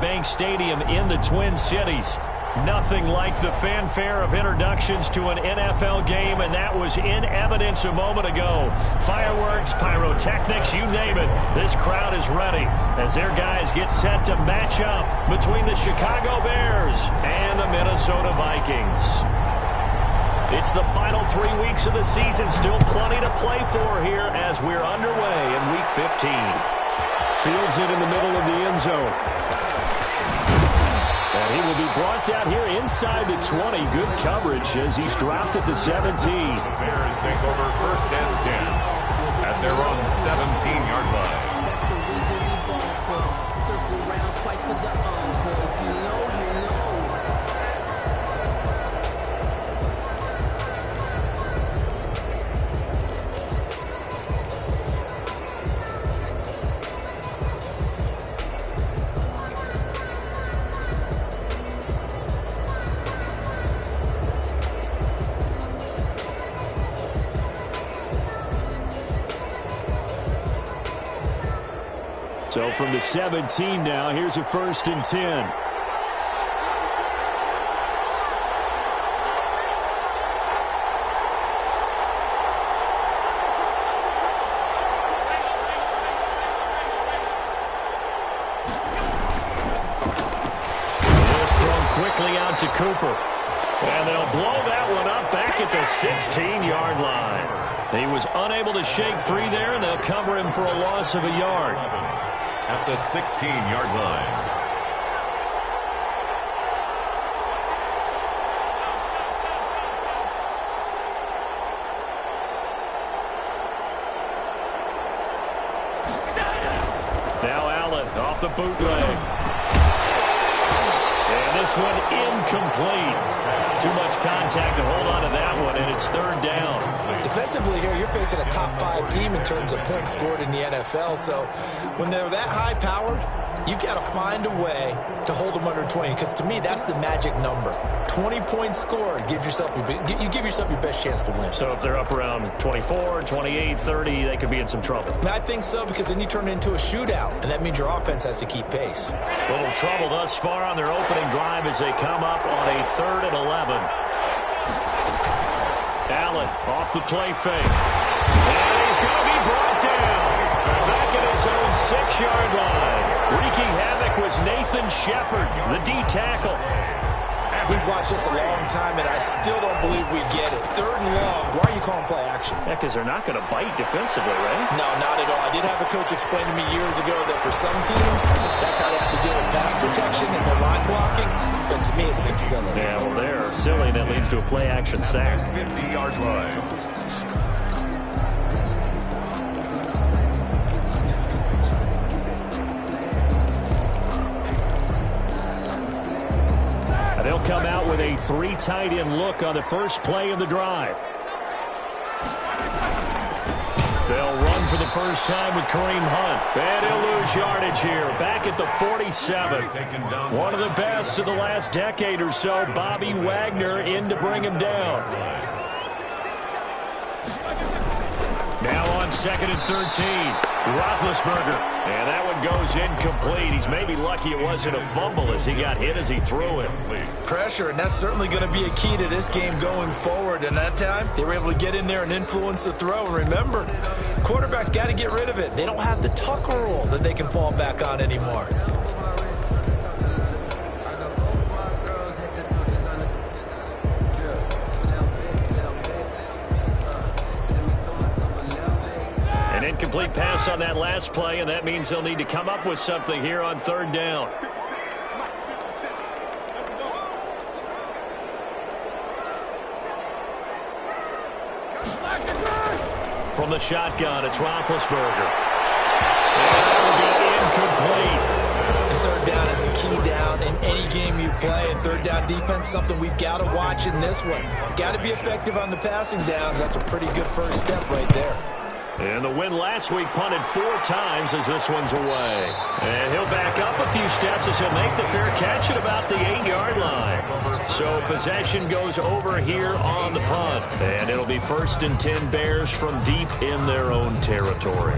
Bank Stadium in the Twin Cities. Nothing like the fanfare of introductions to an NFL game, and that was in evidence a moment ago. Fireworks, pyrotechnics, you name it. This crowd is ready as their guys get set to match up between the Chicago Bears and the Minnesota Vikings. It's the final 3 weeks of the season. Still plenty to play for here as we're underway in Week 15. Fields it in the middle of the end zone. And he will be brought down here inside the 20. Good coverage as he's dropped at the 17. The Bears take over 1st and 10 at their own 17-yard line. So from the 17 now, here's a 1st and 10. This thrown quickly out to Cooper. And they'll blow that one up back at the 16-yard line. He was unable to shake free there, and they'll cover him for a loss of a yard. At the 16-yard line. Now Allen off the bootleg. And this one incomplete. Too much contact to hold on to that one, and it's 3rd down. Defensively here, you're facing a top 5 team in terms of points scored in the NFL. So when they're that high-powered, you've got to find a way to hold them under 20. Because to me, that's the magic number. 20 points scored, you give yourself your best chance to win. So if they're up around 24, 28, 30, they could be in some trouble. I think so, because then you turn it into a shootout, and that means your offense has to keep pace. Little trouble thus far on their opening drive as they come up on a 3rd and 11. Allen off the play fake. And he's going to be brought down. Back at his own 6-yard line. Wreaking havoc was Nathan Shepard, the D tackle. We've watched this a long time, and I still don't believe we get it. 3rd and long. Why are you calling play action? Yeah, because they're not going to bite defensively, right? No, not at all. I did have a coach explain to me years ago that for some teams, that's how they have to deal with pass protection and their line blocking. But to me, it seems silly. Yeah, well, they're silly, and that leads to a play action sack. 50-yard line. They'll come out with a 3 tight end look on the first play of the drive. They'll run for the first time with Kareem Hunt. And he'll lose yardage here. Back at the 47. One of the best of the last decade or so. Bobby Wagner in to bring him down. Now on 2nd and 13. Roethlisberger. And that one goes incomplete. He's maybe lucky it wasn't a fumble as he got hit as he threw it. Pressure, and that's certainly going to be a key to this game going forward. And that time, they were able to get in there and influence the throw. And remember, quarterbacks got to get rid of it. They don't have the Tucker rule that they can fall back on anymore. Incomplete pass on that last play, and that means they'll need to come up with something here on 3rd down. From the shotgun, it's Roethlisberger. And that will be incomplete. And 3rd down is a key down in any game you play. And 3rd down defense, something we've got to watch in this one. Got to be effective on the passing downs. That's a pretty good first step right there. And the win last week punted 4 times as this one's away. And he'll back up a few steps as he'll make the fair catch at about the 8-yard line. So possession goes over here on the punt. And it'll be 1st and 10 Bears from deep in their own territory.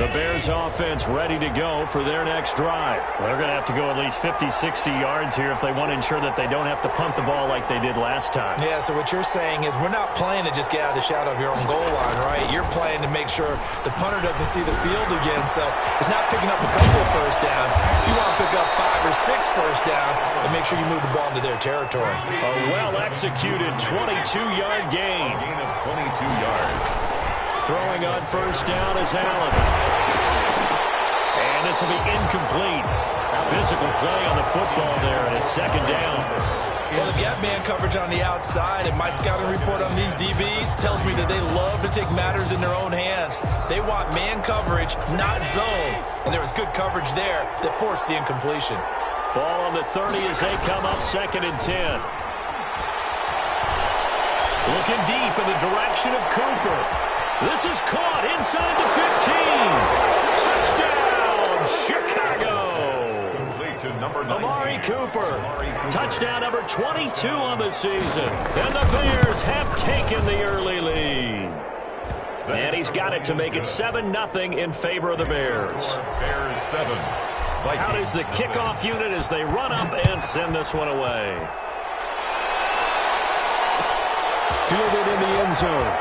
The Bears offense ready to go for their next drive. They're going to have to go at least 50, 60 yards here if they want to ensure that they don't have to punt the ball like they did last time. Yeah, so what you're saying is we're not playing to just get out of the shadow of your own goal line, right? You're playing to make sure the punter doesn't see the field again. So it's not picking up a couple of first downs. You want to pick up 5 or 6 first downs and make sure you move the ball into their territory. A well-executed 22-yard gain. Gain of 22 yards. Throwing on first down is Allen. And this will be incomplete. Physical play on the football there, and it's second down. Well, they've got man coverage on the outside, and my scouting report on these DBs tells me that they love to take matters in their own hands. They want man coverage, not zone. And there was good coverage there that forced the incompletion. Ball on the 30 as they come up second and 10. Looking deep in the direction of Cooper. This is caught inside the 15. Touchdown, Chicago. Complete to number 19. Amari Cooper. Touchdown number 22 on the season. And the Bears have taken the early lead. And he's got it to make it 7-0 in favor of the Bears. Bears 7. Out is the kickoff unit as they run up and send this one away. Fielded in the end zone.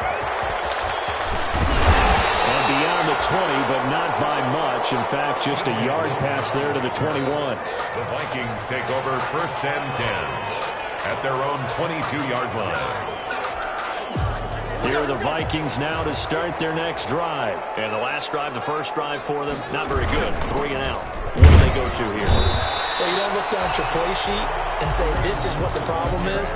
And beyond the 20, but not by much. In fact, just a yard pass there to the 21. The Vikings take over first and 10 at their own 22-yard line. Here are the Vikings now to start their next drive. And the last drive, the first drive for them, not very good. 3 and out. What do they go to here? Well, you don't look down at your play sheet and say, this is what the problem is.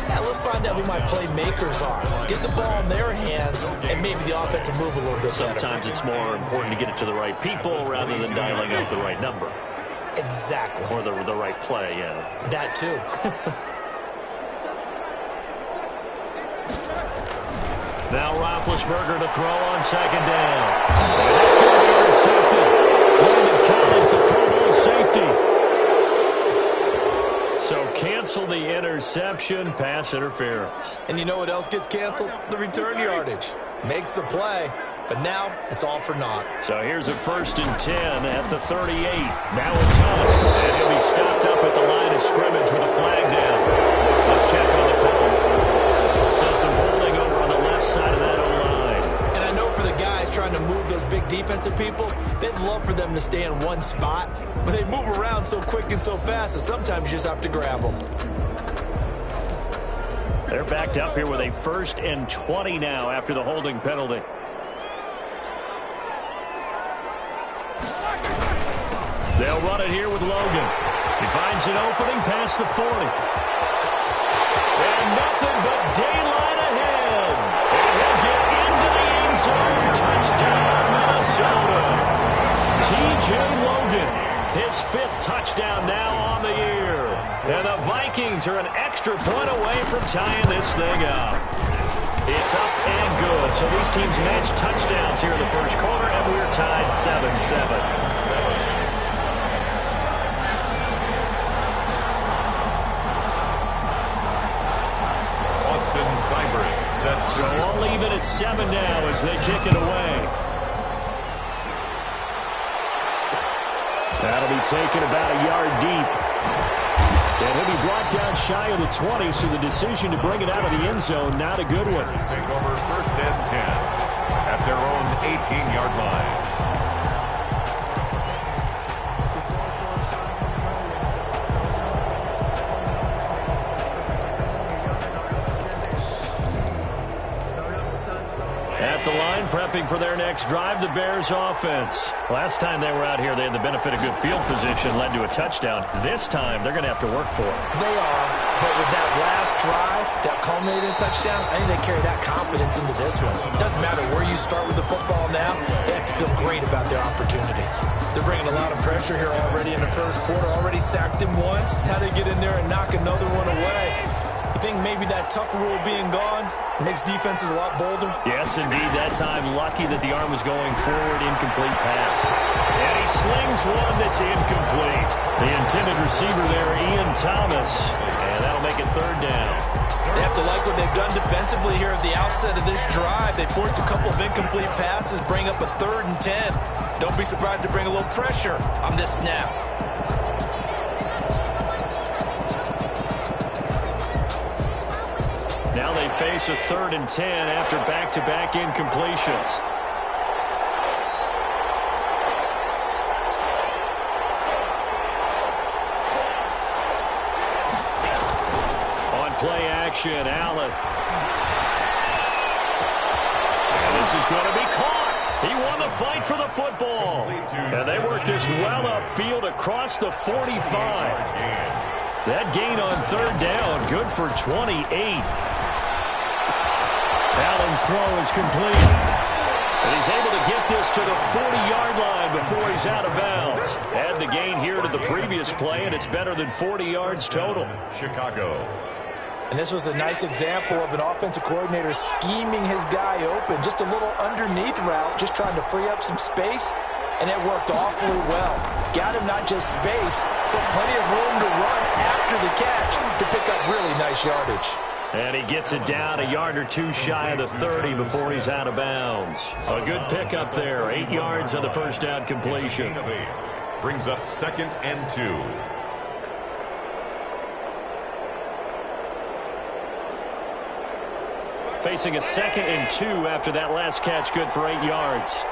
Now let's find out who my playmakers are. Get the ball in their hands, and maybe the offense will move a little bit better. Sometimes it's more important to get it to the right people rather than dialing up the right number. Exactly. Or the right play, yeah. That too. Now Roethlisberger to throw on second down. And that's going to be intercepted. Landon Collins, the Pro Bowl safety. So cancel the interception, pass interference. And you know what else gets canceled? The return yardage. Makes the play, but now it's all for naught. So here's a first and 10 at the 38. Now it's Hunt. And he'll be stopped up at the line of scrimmage with a flag down. Let's check on the call. So some holding over on the left side of that O-line. And I know for the guys trying to move those big defensive people, they'd love for them to stay in one spot, but they move around so quick and so fast that sometimes you just have to grab them. They're backed up here with a first and 20 now after the holding penalty. They'll run it here with Logan. He finds an opening past the 40. And nothing but daylight ahead. And he'll get into the end zone. Touchdown, Minnesota. T.J. Logan, his 5th touchdown now on the year. And the Vikings are an extra point away from tying this thing up. It's up and good. So these teams match touchdowns here in the first quarter, and we're tied 7-7. So all even at 7 now as they kick it away. That'll be taken about a yard deep. And he'll be brought down shy of the 20, so the decision to bring it out of the end zone, not a good one. Take over first and 10 at their own 18-yard line. The line prepping for their next drive, the Bears offense. Last time they were out here, they had the benefit of good field position, led to a touchdown. This time, they're going to have to work for it. They are, but with that last drive, that culminated touchdown, I think they carry that confidence into this one. It doesn't matter where you start with the football now, they have to feel great about their opportunity. They're bringing a lot of pressure here already in the first quarter, already sacked him once. How to get in there and knock another one away. You think maybe that Tucker rule being gone makes defenses a lot bolder? Yes, indeed. That time, lucky that the arm was going forward, incomplete pass. And he slings one that's incomplete. The intended receiver there, Ian Thomas. And that'll make it third down. They have to like what they've done defensively here at the outset of this drive. They forced a couple of incomplete passes, bring up a 3rd and 10. Don't be surprised to bring a little pressure on this snap. Now they face a 3rd and 10 after back-to-back incompletions. On play action, Allen. And this is going to be caught. He won the fight for the football. And they work this well upfield across the 45. That gain on 3rd down, good for 28. Allen's throw is complete. And he's able to get this to the 40-yard line before he's out of bounds. Add the gain here to the previous play, and it's better than 40 yards total. Chicago. And this was a nice example of an offensive coordinator scheming his guy open. Just a little underneath route, just trying to free up some space, and it worked awfully well. Got him not just space, but plenty of room to run after the catch to pick up really nice yardage. And he gets it down a yard or two shy of the 30 before he's out of bounds. A good pickup there. 8 yards on the first down completion. Brings up 2nd and 2. Facing a 2nd and 2 after that last catch, good for 8 yards.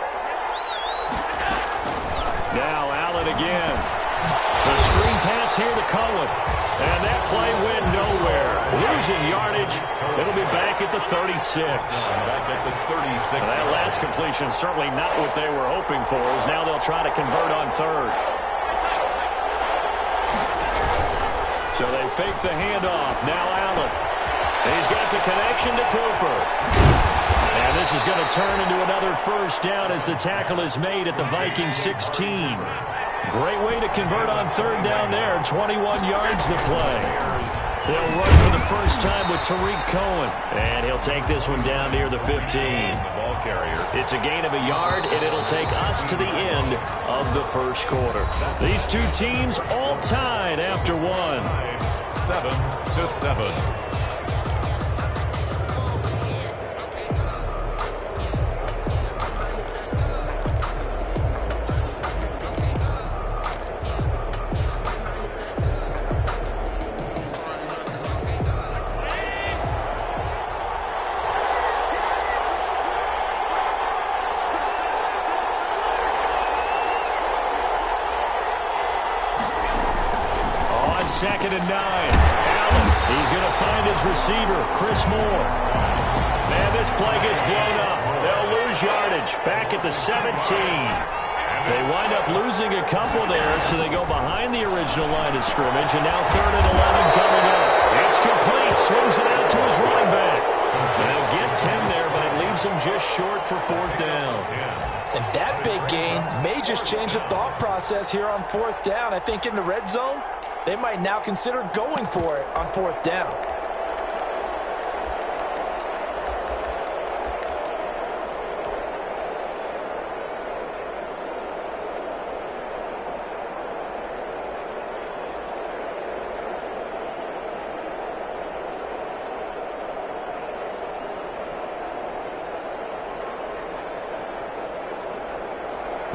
Now Allen again. The screen pass here to Cohen. And that play went nowhere. Losing yardage. It'll be back at the 36. Back at the 36. And that last completion certainly not what they were hoping for, as now they'll try to convert on 3rd. So they fake the handoff. Now Allen. He's got the connection to Cooper. And this is going to turn into another first down as the tackle is made at the Vikings 16. Great way to convert on 3rd down there. 21 yards to play. They'll run for the first time with Tariq Cohen. And he'll take this one down near the 15. Ball carrier. It's a gain of a yard, and it'll take us to the end of the first quarter. These two teams all tied after one. 7-7. Second and 9. Allen, he's going to find his receiver, Chris Moore. Man, this play gets blown up. They'll lose yardage back at the 17. They wind up losing a couple there, so they go behind the original line of scrimmage, and now 3rd and 11 coming up. It's complete. Swings it out to his running back. They'll get 10 there, but it leaves him just short for 4th down. And that big gain may just change the thought process here on 4th down. I think in the red zone, they might now consider going for it on 4th down.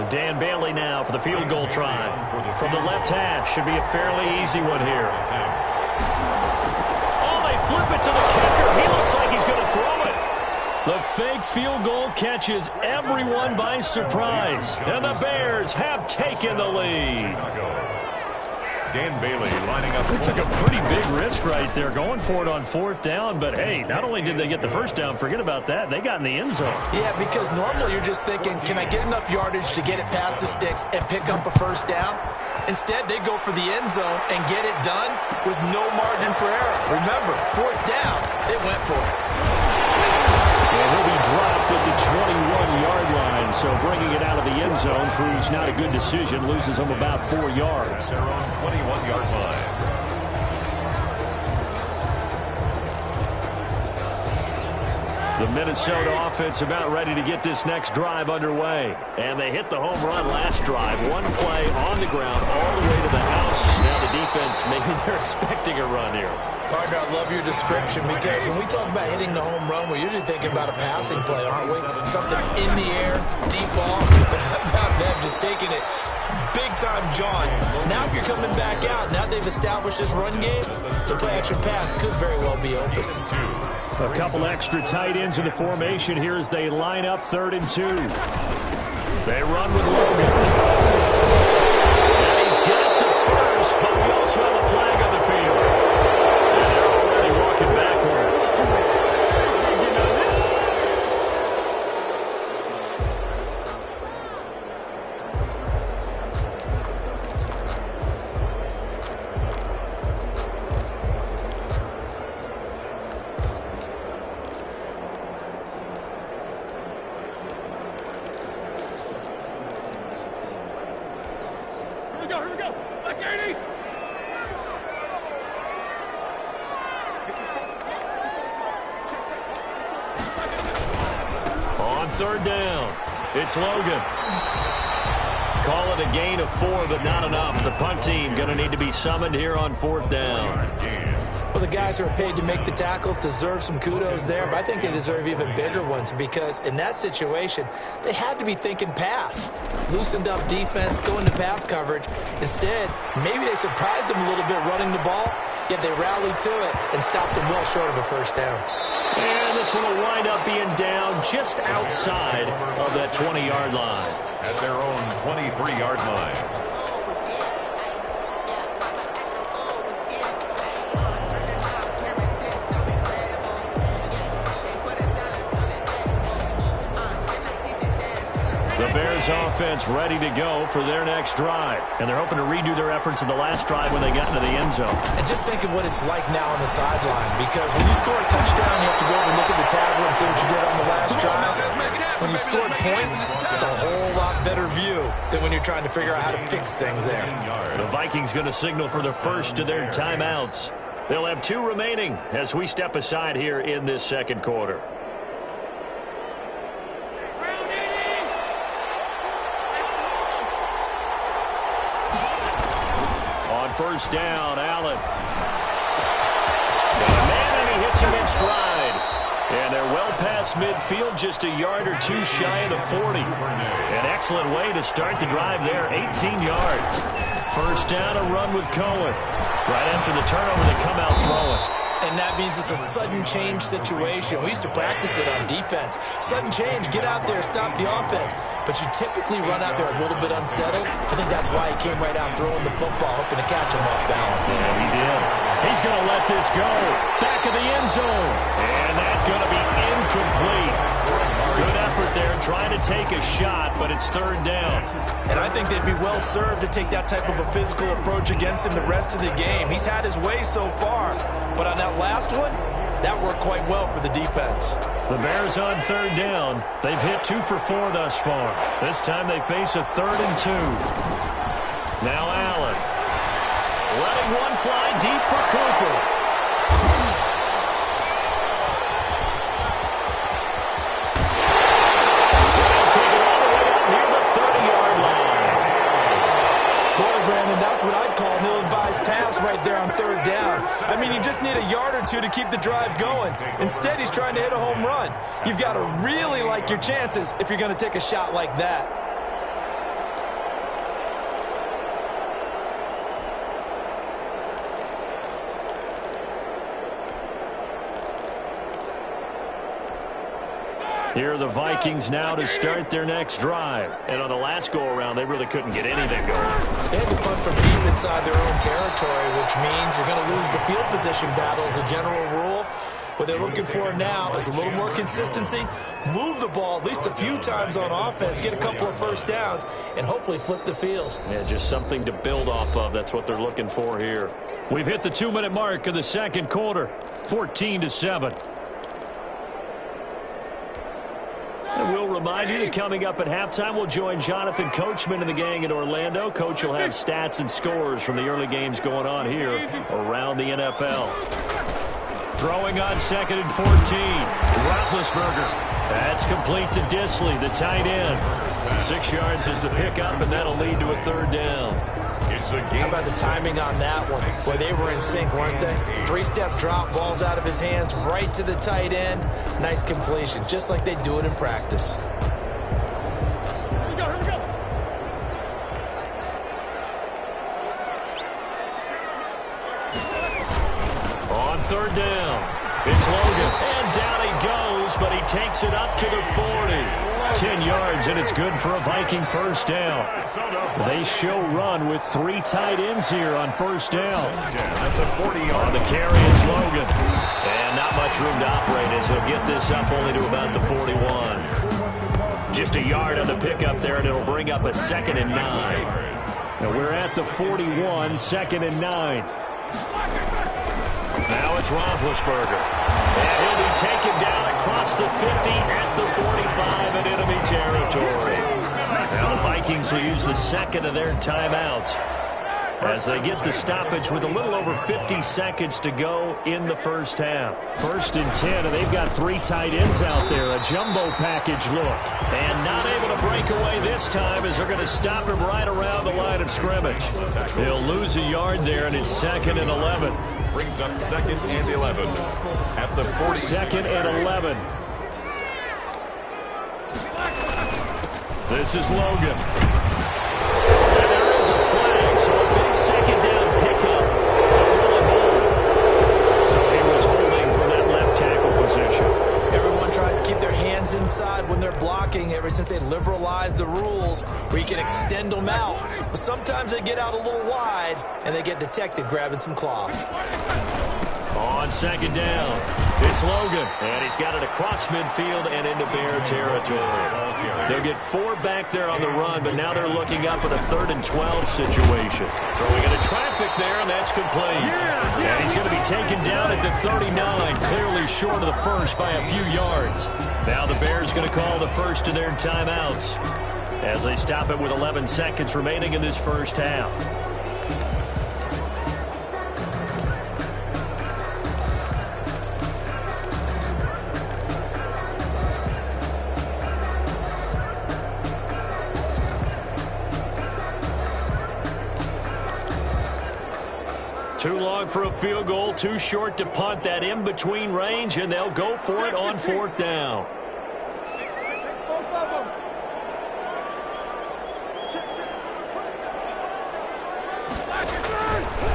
Dan Bailey now for the field goal try. From the left hash, should be a fairly easy one here. Oh, they flip it to the kicker. He looks like he's going to throw it. The fake field goal catches everyone by surprise. And the Bears have taken the lead. Dan Bailey lining up. They took a pretty big risk right there going for it on 4th down. But, hey, not only did they get the first down, forget about that, they got in the end zone. Yeah, because normally you're just thinking, can I get enough yardage to get it past the sticks and pick up a first down? Instead, they go for the end zone and get it done with no margin for error. Remember, 4th down, they went for it. And he'll be dropped at the 21-yard line, so bringing it out of the end zone proves not a good decision. Loses him about 4 yards. Their own 21-yard line. The Minnesota offense about ready to get this next drive underway. And they hit the home run last drive. One play on the ground all the way to the house. now the defense, maybe they're expecting a run here. Partner, I love your description because when we talk about hitting the home run, we're usually thinking about a passing play, aren't we? Something in the air, deep ball, but how about them just taking it big-time jaunt. Now if you're coming back out, now they've established this run game, the play-action pass could very well be open. A couple extra tight ends in the formation here as they line up 3rd and 2. They run with Logan. And he's got the first, but we also have a flag on the field. And they're already walking backwards. On 3rd down, it's Logan. Call it a gain of 4, but not enough. The punt team going to need to be summoned here on 4th down. Well, the guys who are paid to make the tackles deserve some kudos there, but I think they deserve even bigger ones because in that situation, they had to be thinking pass. Loosened up defense, going to pass coverage. Instead, maybe they surprised them a little bit running the ball, yet they rallied to it and stopped them well short of a 1st down. And this one will wind up being down just outside of that 20-yard line. At their own 23-yard line. The Bears offense ready to go for their next drive. And they're hoping to redo their efforts in the last drive when they got into the end zone. And just think of what it's like now on the sideline, because when you score a touchdown, you have to go over and look at the tablet and see what you did on the last drive. When you scored points, it's a whole lot better view than when you're trying to figure out how to fix things there. The Vikings going to signal for the first of their timeouts. They'll have 2 remaining as we step aside here in this 2nd quarter. On 1st down, Allen. And he hits him in stride. And they're well past midfield, just a yard or 2 shy of the 40. An excellent way to start the drive there, 18 yards. 1st down, a run with Cohen. Right after the turnover, they come out throwing. And that means it's a sudden change situation. We used to practice it on defense. Sudden change, get out there, stop the offense. But you typically run out there a little bit unsettled. I think that's why he came right out throwing the football, hoping to catch him off balance. Yeah, he did. He's going to let this go. Back of the end zone. And that's going to be incomplete. Good effort there, trying to take a shot, but it's 3rd down. And I think they'd be well served to take that type of a physical approach against him the rest of the game. He's had his way so far, but on that last one, that worked quite well for the defense. The Bears on 3rd down. They've hit 2 for 4 thus far. This time they face a 3rd and 2. Now Allen. Letting one fly deep for Cooper. That's what I'd call an ill-advised pass right there on 3rd down. I mean, you just need a yard or 2 to keep the drive going. Instead, he's trying to hit a home run. You've got to really like your chances if you're going to take a shot like that. Here are the Vikings now to start their next drive. And on the last go-around, they really couldn't get anything going. They had to punt from deep inside their own territory, which means you're going to lose the field position battle as a general rule. What they're looking for now is a little more consistency, move the ball at least a few times on offense, get a couple of 1st downs, and hopefully flip the field. Yeah, just something to build off of. That's what they're looking for here. We've hit the 2-minute mark of the 2nd quarter, 14-7. And we'll remind you that coming up at halftime, we'll join Jonathan Coachman and the gang in Orlando. Coach will have stats and scores from the early games going on here around the NFL. Throwing on 2nd and 14. Roethlisberger. That's complete to Disley, the tight end. 6 yards is the pickup, and that'll lead to a 3rd down. It's It's a game. How about the timing on that one? Boy, they were in sync, weren't they? 3-step drop, balls out of his hands, right to the tight end. Nice completion, just like they do it in practice. On third down, it's Logan. And down he goes, but he takes it up to the 40. 10 yards, and it's good for a Viking first down. They show run with 3 tight ends here on first down. At the 40-yard. On the carry, it's Logan. And not much room to operate as he'll get this up only to about the 41. Just a yard on the pickup there, and it'll bring up a 2nd and 9. Now we're at the 41, 2nd and 9. Now it's Roethlisberger. And he'll be taken down across the 50 at the 45 in enemy territory. Now the Vikings will use the 2nd of their timeouts as they get the stoppage with a little over 50 seconds to go in the first half. 1st and 10, and they've got 3 tight ends out there. A jumbo package look. And not able to break away this time as they're going to stop him right around the line of scrimmage. They'll lose a yard there, and it's 2nd and 11. Brings up 2nd and 11 at the 40. 2nd and 11. This is Logan. And there is a flag, so a big 2nd down pickup. So he was holding from that left tackle position. Everyone tries to keep their hands inside when they're blocking ever since they liberalized the rules where you can extend them out. But sometimes they get out a little wide and they get detected grabbing some cloth. On 2nd down, it's Logan. And he's got it across midfield and into Bear territory. They'll get 4 back there on the run, but now they're looking up at a 3rd and 12 situation. Throwing into traffic there, and that's complete. And he's going to be taken down at the 39, clearly short of the first by a few yards. Now the Bears going to call the first of their timeouts as they stop it with 11 seconds remaining in this first half. Too long for a field goal, too short to punt. That in-between range, and they'll go for it on 4th down.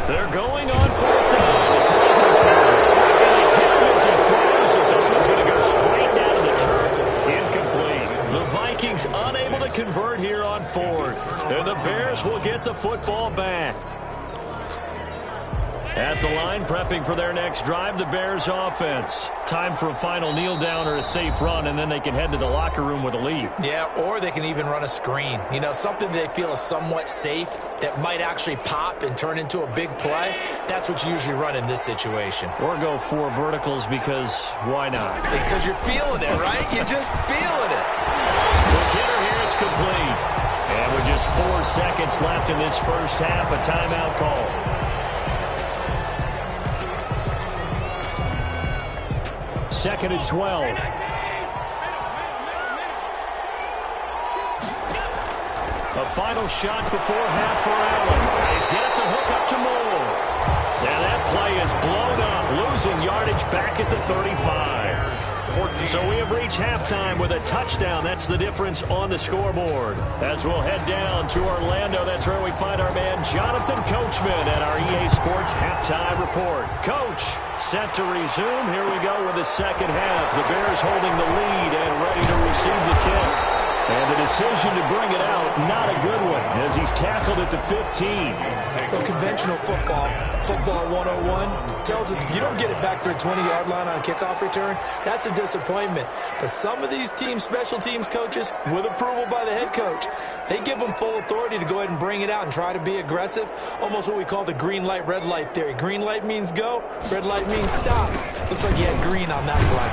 They're going on 4th down. It's Roethlisberger. And they hit him as he throws, as this one's going to go straight down to the turf. Incomplete. The Vikings unable to convert here on 4th. And the Bears will get the football back. At the line, prepping for their next drive, the Bears offense. Time for a final kneel down or a safe run, and then they can head to the locker room with a lead. Yeah, or they can even run a screen. You know, something they feel is somewhat safe that might actually pop and turn into a big play. That's what you usually run in this situation. Or go 4 verticals because why not? Because you're feeling it, right? You're just feeling it. Look hitter here, it's complete. And with just 4 seconds left in this first half, a timeout call. 2nd and 12. A final shot before half for Allen. He's got the hook up to Moore. Now that play is blown up, losing yardage back at the 35. So we have reached halftime with a touchdown. That's the difference on the scoreboard. As we'll head down to Orlando, that's where we find our man Jonathan Coachman at our EA Sports Halftime Report. Coach, set to resume. Here we go with the second half. The Bears holding the lead and ready to receive the kick. And the decision to bring it out, not a good one, as he's tackled at the 15. Well, conventional football 101, tells us if you don't get it back to the 20-yard line on kickoff return, that's a disappointment. But some of these teams, special teams coaches, with approval by the head coach, they give them full authority to go ahead and bring it out and try to be aggressive. Almost what we call the green light, red light theory. Green light means go, red light means stop. Looks like he had green on that play.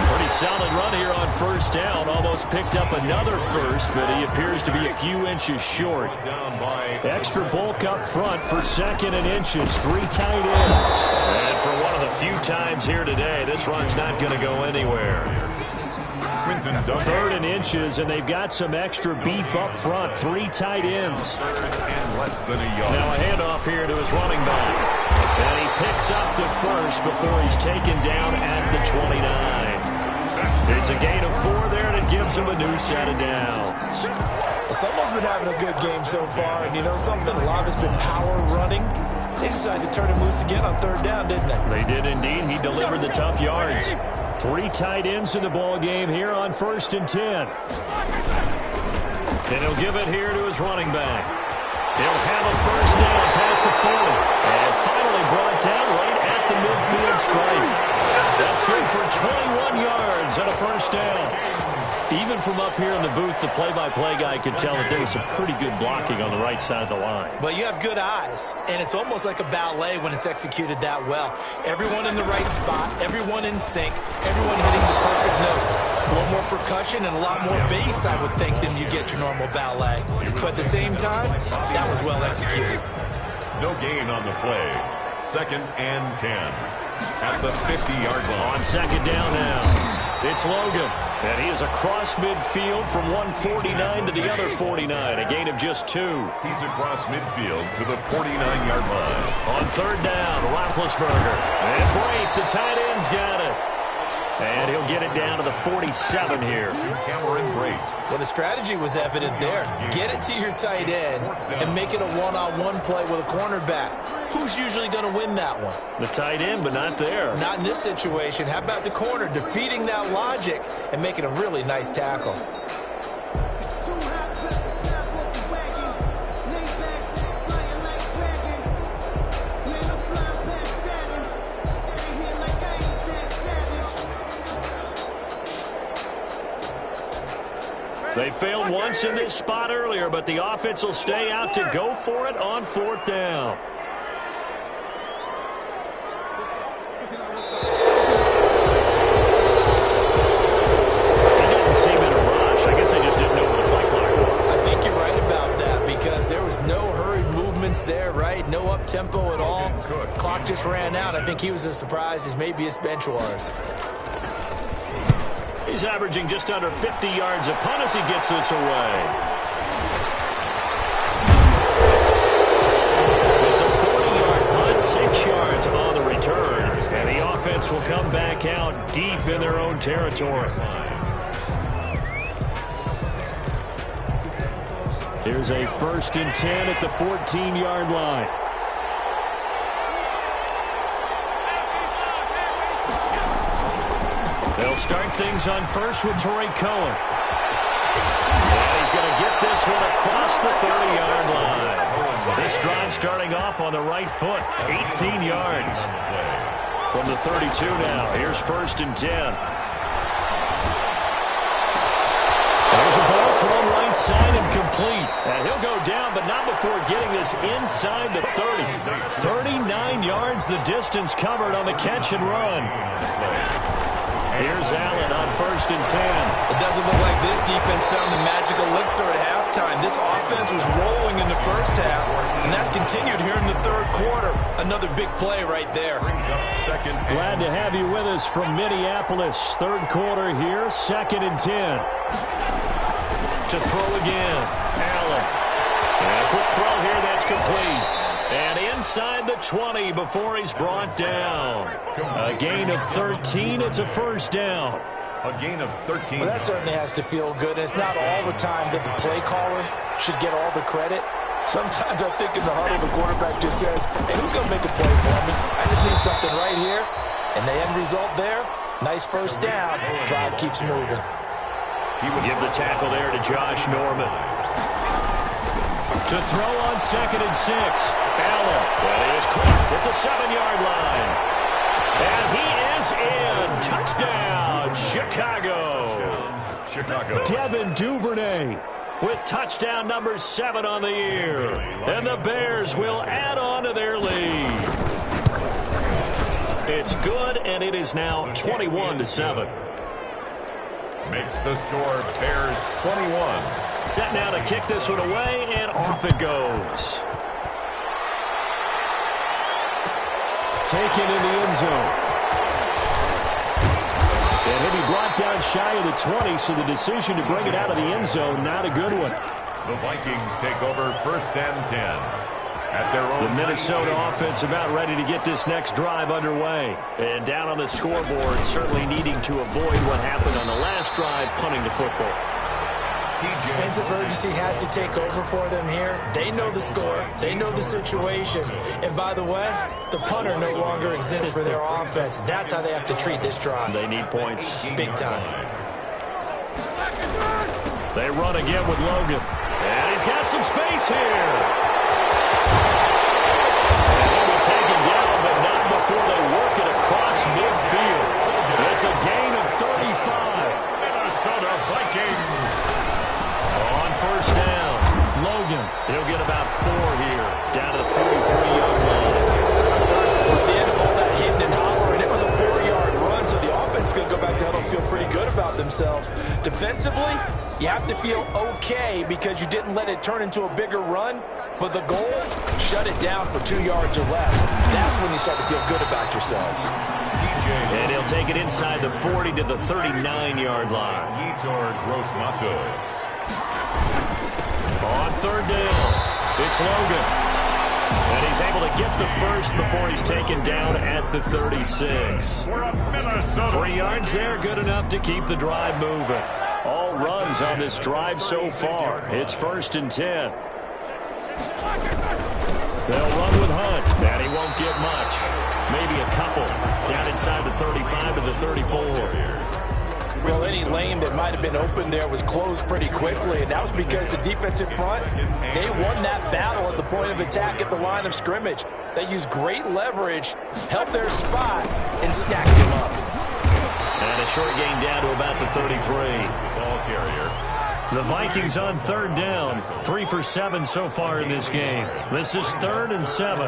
Pretty solid run here on first down. Almost picked up another first, but he appears to be a few inches short. Extra bulk up front for 2nd and inches. 3 tight ends. And for one of the few times here today, this run's not going to go anywhere. 3rd and inches, and they've got some extra beef up front. 3 tight ends. less than a yard. Now a handoff here to his running back. And he picks up the first before he's taken down at the 29. It's a gain of 4 there, and it gives him a new set of downs. Well, someone's been having a good game so far, and you know something? A lot of it's been power running. They decided to turn him loose again on 3rd down, didn't they? They did indeed. He delivered the tough yards. 3 tight ends in the ball game here on 1st and 10. And he'll give it here to his running back. He'll have a 1st down past the 40. And finally brought down right at the midfield stripe. That's good for 21 yards and a 1st down. Even from up here in the booth, the play-by-play guy could tell that there was some pretty good blocking on the right side of the line. Well, you have good eyes, and it's almost like a ballet when it's executed that well. Everyone in the right spot, everyone in sync, everyone hitting the perfect notes. A little more percussion and a lot more bass, I would think, than you get your normal ballet. But at the same time, that was well executed. No gain on the play. 2nd and 10 at the 50-yard line. On 2nd down now. It's Logan, and he is across midfield from 149 to the other 49, a gain of just 2. He's across midfield to the 49-yard line. On 3rd down, Roethlisberger. And break, the tight end's got it. And he'll get it down to the 47 here. Cameron Brate. Well, the strategy was evident there. Get it to your tight end and make it a one-on-one play with a cornerback. Who's usually going to win that one? The tight end, but not there. Not in this situation. How about the corner defeating that logic and making a really nice tackle? They failed once in this spot earlier, but the offense will stay out to go for it on 4th down. They didn't seem in a rush. I guess they just didn't know where the play clock was. I think you're right about that because there was no hurried movements there, right? No up-tempo at all. Clock just ran out. I think he was as surprised as maybe his bench was. He's averaging just under 50 yards a punt as he gets this away. It's a 40-yard punt, 6 yards on the return. And the offense will come back out deep in their own territory. Here's a 1st and 10 at the 14-yard line. They'll start things on 1st with Torrey Cohen. And he's going to get this one across the 30-yard line. This drive starting off on the right foot, 18 yards. From the 32 now, here's 1st and 10. There's a ball thrown right side and complete. And he'll go down, but not before getting this inside the 30. 39 yards the distance covered on the catch and run. Here's Allen on 1st and 10. It doesn't look like this defense found the magical elixir at halftime. This offense was rolling in the 1st half, and that's continued here in the 3rd quarter. Another big play right there. Glad to have you with us from Minneapolis. 3rd quarter here, 2nd and 10. To throw again, Allen. And a quick throw here, that's complete. And inside the 20 before he's brought down. A gain of 13. It's a 1st down. A gain of 13. Well, that certainly has to feel good. It's not all the time that the play caller should get all the credit. Sometimes I think in the huddle, the quarterback just says, hey, who's going to make a play for me? I just need something right here. And the end result there, nice 1st down. Drive keeps moving. He would give the tackle there to Josh Norman. To throw on 2nd and 6. Allen. Well, he is caught at the 7-yard line. And he is in. Touchdown, Chicago. Devin Duvernay with touchdown number 7 on the year. And the Bears will add on to their lead. It's good, and it is now 21-7. Makes the score Bears 21. Set now to kick this one away, and off it goes. Taken in the end zone. And he'll be brought down shy of the 20, so the decision to bring it out of the end zone, not a good one. The Vikings take over 1st and 10. At their own the Minnesota offense about ready to get this next drive underway. And down on the scoreboard, certainly needing to avoid what happened on the last drive, punting the football. Sense of urgency has to take over for them here. They know the score. They know the situation. And by the way, the punter no longer exists for their offense. That's how they have to treat this drive. They need points. Big time. They run again with Logan. And he's got some space here. And he'll be taken down, but not before they work it across midfield. It's a gain of 35. Minnesota Vikings. On 1st down, Logan. He'll get about 4 here, down to the 43-yard line. At the end of all that hitting and hollering, it was a 4-yard run, so the offense is going to go back down and feel pretty good about themselves. Defensively, you have to feel okay because you didn't let it turn into a bigger run, but the goal, shut it down for 2 yards or less. That's when you start to feel good about yourselves. And he'll take it inside the 40 to the 39-yard line. Yetur Gross-Matos. On 3rd down, it's Logan. And he's able to get the first before he's taken down at the 36. 3 yards there, good enough to keep the drive moving. All runs on this drive so far. It's 1st and 10. They'll run with Hunt, and he won't get much. Maybe a couple. Down inside the 35 to the 34. Well, any lane that might have been open there was closed pretty quickly, and that was because the defensive front, they won that battle at the point of attack at the line of scrimmage. They used great leverage, helped their spot, and stacked him up. And a short gain down to about the 33. Ball carrier. The Vikings on 3rd down, 3 for 7 so far in this game. This is 3rd and 7.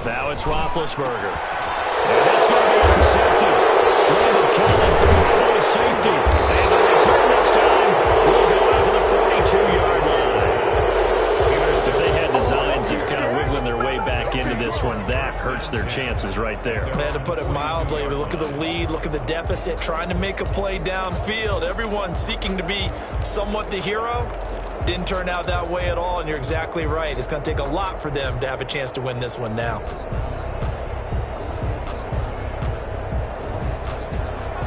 Now it's Roethlisberger. And it's going to be intercepted. Brandon Collins, the primary safety. And the return this time will go out to the 42-yard line. If they had designs of kind of wiggling their way back into this one, that hurts their chances right there. They had to put it mildly. Look at the lead, look at the deficit, trying to make a play downfield. Everyone seeking to be somewhat the hero. Didn't turn out that way at all, and you're exactly right. It's going to take a lot for them to have a chance to win this one now.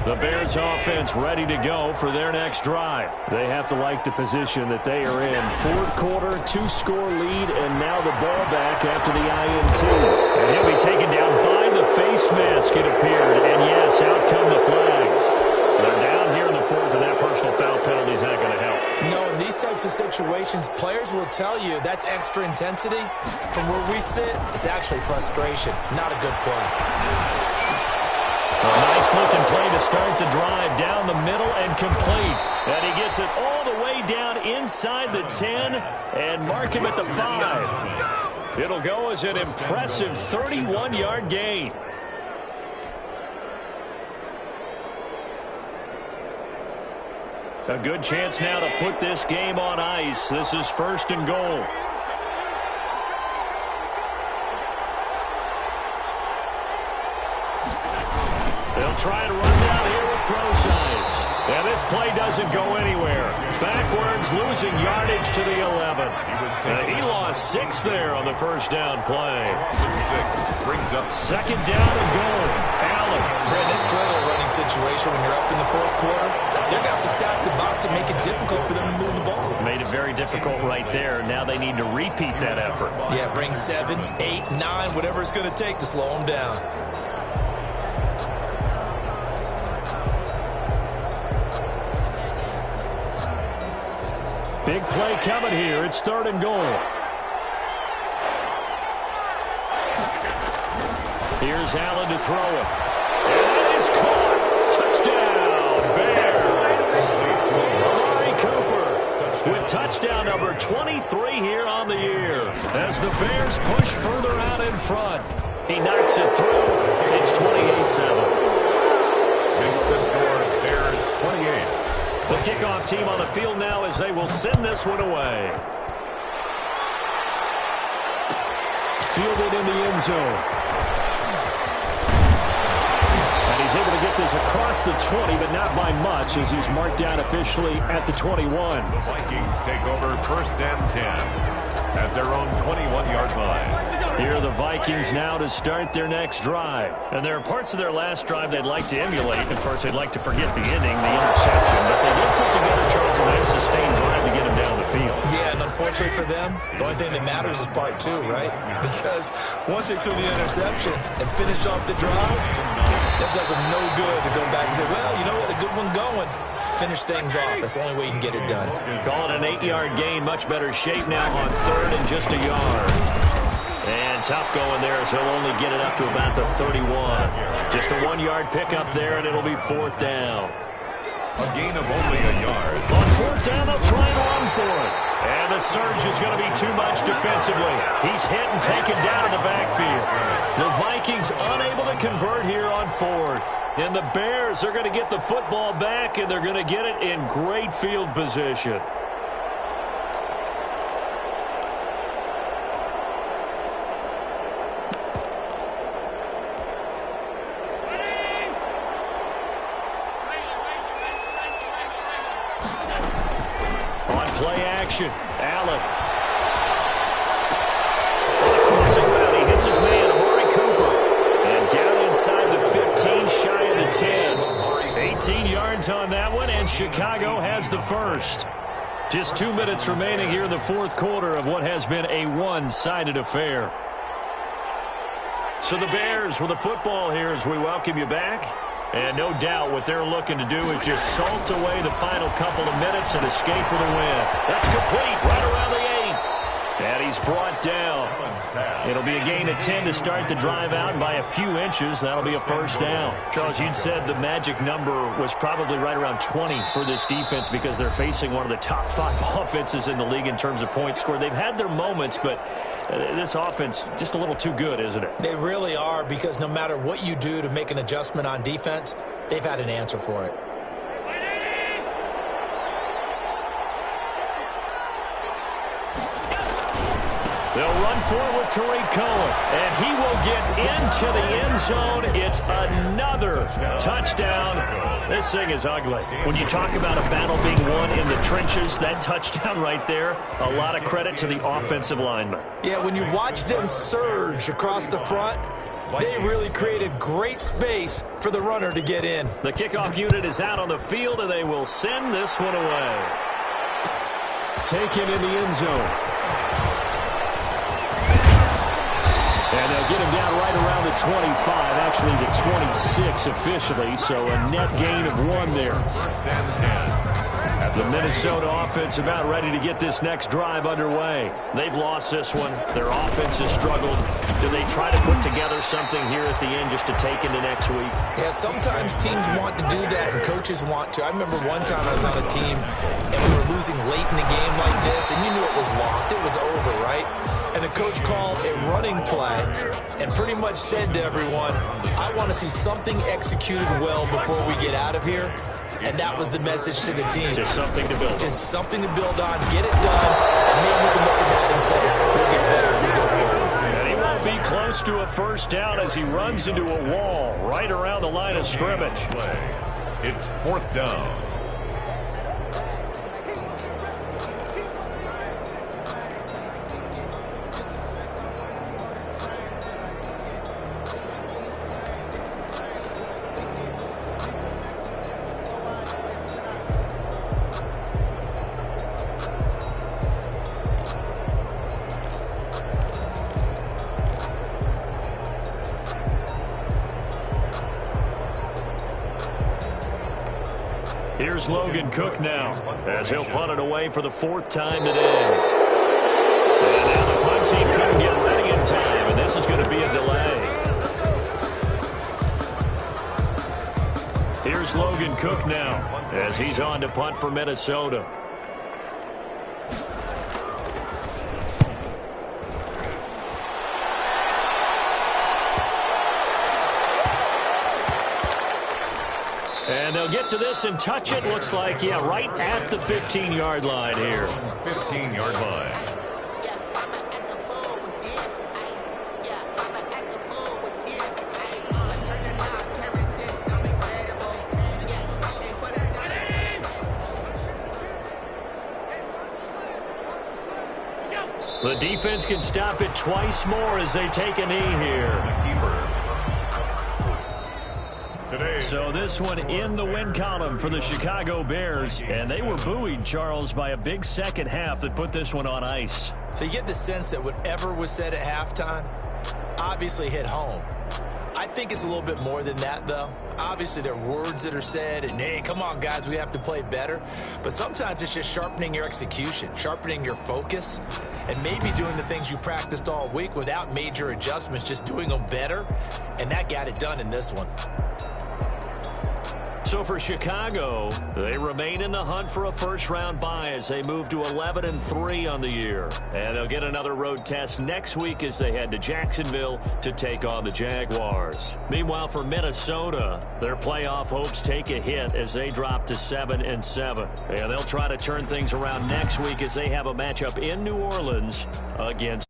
The Bears offense ready to go for their next drive. They have to like the position that they are in. 4th quarter, 2-score lead, and now the ball back after the INT. And he'll be taken down by the face mask, it appeared. And yes, out come the flags. They're down here in the 4th, and that personal foul penalty is not going to help. No, in these types of situations, players will tell you that's extra intensity. From where we sit, it's actually frustration, not a good play. A nice-looking play to start the drive down the middle and complete. And he gets it all the way down inside the 10 and mark him at the 5. It'll go as an impressive 31-yard gain. A good chance now to put this game on ice. This is 1st and goal. They'll try to run down here with Procise. And this play doesn't go anywhere. Backwards, losing yardage to the 11. He lost 6 there on the 1st down play. 6 brings up 2nd down and goal. Allen. Brent, this clearly a running situation when you're up in the 4th quarter. They're going to have to stack the box and make it difficult for them to move the ball. Made it very difficult right there. Now they need to repeat that effort. Yeah, bring 7, 8, 9, whatever it's going to take to slow them down. Big play coming here. It's 3rd and goal. Here's Allen to throw it. And it is caught. Touchdown, Bears. Amari Cooper with touchdown number 23 here on the year. As the Bears push further out in front. He knocks it through. It's 28-7. Makes the score Bears 28. The kickoff team on the field now as they will send this one away. Fielded in the end zone. And he's able to get this across the 20, but not by much, as he's marked down officially at the 21. The Vikings take over 1st and 10 at their own 21-yard line. Here are the Vikings now to start their next drive. And there are parts of their last drive they'd like to emulate. Of course, they'd like to forget the ending, the interception. But they did put together, Charles, a nice sustained drive to get him down the field. Yeah, and unfortunately for them, the only thing that matters is part 2, right? Because once they threw the interception and finished off the drive, that does them no good to go back and say, well, you know, we had a good one going. Finish things off. That's the only way you can get it done. Call it an 8-yard gain. Much better shape now on 3rd and just a yard. And tough going there as he'll only get it up to about the 31. Just a 1-yard pickup there, and it'll be 4th down. A gain of only a yard. On 4th down, they'll try and run for it. And the surge is going to be too much defensively. He's hit and taken down in the backfield. The Vikings unable to convert here on 4th. And the Bears are going to get the football back, and they're going to get it in great field position. Play action. Allen. Crossing route. He hits his man, Amari Cooper. And down inside the 15, shy of the 10. 18 yards on that one, and Chicago has the first. Just 2 minutes remaining here in the 4th quarter of what has been a one-sided affair. So the Bears with the football here as we welcome you back. And no doubt what they're looking to do is just salt away the final couple of minutes and escape with a win. That's complete right around the 8. And he's brought down. It'll be a gain of 10 to start the drive out, and by a few inches, that'll be a 1st down. Charles, you'd said the magic number was probably right around 20 for this defense because they're facing one of the top 5 offenses in the league in terms of points scored. They've had their moments, but this offense just a little too good, isn't it? They really are, because no matter what you do to make an adjustment on defense, they've had an answer for it. They'll run forward with Tariq Cohen, and he will get into the end zone. It's another touchdown. This thing is ugly. When you talk about a battle being won in the trenches, that touchdown right there, a lot of credit to the offensive lineman. Yeah, when you watch them surge across the front, they really created great space for the runner to get in. The kickoff unit is out on the field, and they will send this one away. Taken in the end zone. And they'll get him down right around the 25, actually the 26 officially, so a net gain of 1 there. 1st and 10. The Minnesota offense about ready to get this next drive underway. They've lost this one. Their offense has struggled. Do they try to put together something here at the end just to take into next week? Yeah, sometimes teams want to do that and coaches want to. I remember one time I was on a team and we were losing late in the game like this, and you knew it was lost. It was over, right? And the coach called a running play and pretty much said to everyone, I want to see something executed well before we get out of here. And that was the message to the team. Just something to build on. Just something to build on. Get it done. And maybe we can look at that and say, we'll get better as we go forward. And he won't be close to a 1st down as he runs into a wall right around the line of scrimmage. It's 4th down. Here's Logan Cook now as he'll punt it away for the 4th time today. And now the punt team couldn't get ready in time, and this is going to be a delay. Here's Logan Cook now as he's on to punt for Minnesota. And they'll get to this and touch it. Looks like, yeah, right at the 15-yard line here. 15-yard line. The defense can stop it twice more as they take a knee here. So this one in the win column for the Chicago Bears. And they were buoyed, Charles, by a big second half that put this one on ice. So you get the sense that whatever was said at halftime obviously hit home. I think it's a little bit more than that, though. Obviously, there are words that are said, and, hey, come on, guys, we have to play better. But sometimes it's just sharpening your execution, sharpening your focus, and maybe doing the things you practiced all week without major adjustments, just doing them better, and that got it done in this one. So for Chicago, they remain in the hunt for a first-round bye as they move to 11-3 on the year. And they'll get another road test next week as they head to Jacksonville to take on the Jaguars. Meanwhile, for Minnesota, their playoff hopes take a hit as they drop to 7-7. And they'll try to turn things around next week as they have a matchup in New Orleans against